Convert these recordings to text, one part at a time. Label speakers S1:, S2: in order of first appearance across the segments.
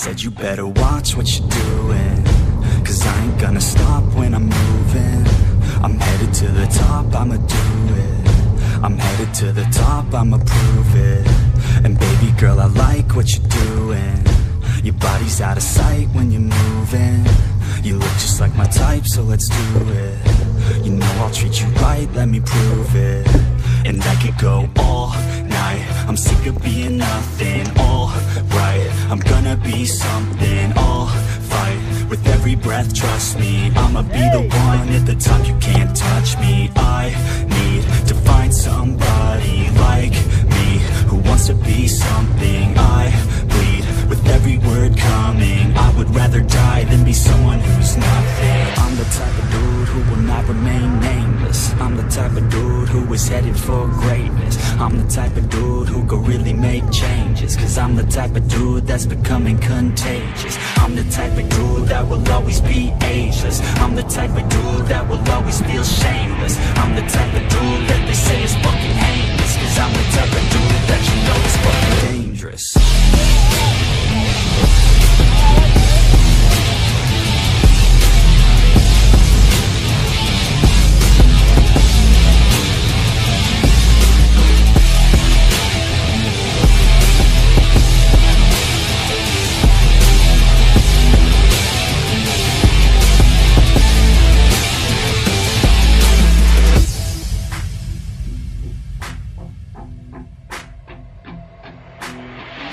S1: said you better watch what you're doing, 'cause I ain't gonna stop when I'm moving. I'm headed to the top, I'ma do it. I'm headed to the top, I'ma prove it. And baby girl, I like what you're doing. Your body's out of sight when you're moving. You look just like my type, so let's do it. You know I'll treat you right, let me prove it. And I could go all night, I'm sick of being nothing. All right, I'm gonna be something. I'll fight with every breath, trust me. I'ma be the one at the top, you can't touch me. I need to find somebody like me, who wants to be something. I bleed with every word coming. I would rather die than be someone who's nothing. I'm the type of dude who will not remain nameless. I'm the type of dude who is headed for greatness. I'm the type of dude who could really make changes, 'cause I'm the type of dude that's becoming contagious. I'm the type of dude that will always be ageless. I'm the type of dude that will always feel shameless. I'm the type of dude that they say is fucking heinous, 'cause I'm the type of dude that you know is fucking dangerous.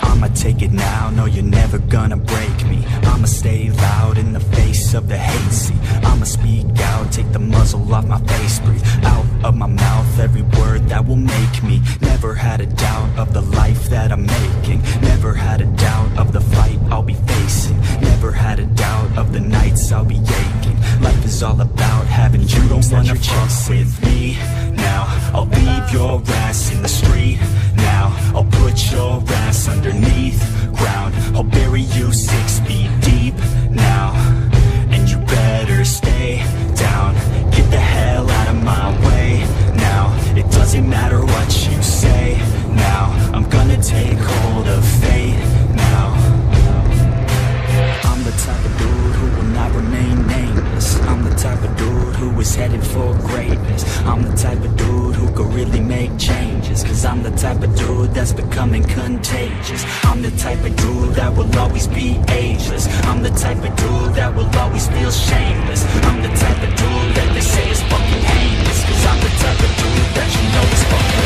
S1: I'ma take it now, no you're never gonna break me. I'ma stay loud in the face of the hate. See, I'ma speak out, take the muzzle off my face. Breathe out of my mouth every word that will make me. Never had a doubt of the life that I'm making. Never had a doubt of the fight I'll be facing. Never had a doubt of the nights I'll be aching. Life is all about having dreams that you're chasing. With me now, I'll leave your ass in the street. Now, I'll put your ass underneath ground. I'll bury you 6 feet deep now, and you better stay down. Get the hell out of my way now. It doesn't matter what you say now. I'm gonna take hold of fate now. I'm the type of dude who will not remain nameless. I'm the type of dude who is headed for greatness. I'm the type of dude who could really make changes, 'cause I'm the type of dude that's becoming contagious. I'm the type of dude that will always be ageless. I'm the type of dude that will always feel shameless. I'm the type of dude that they say is fucking heinous, 'cause I'm the type of dude that you know is fucking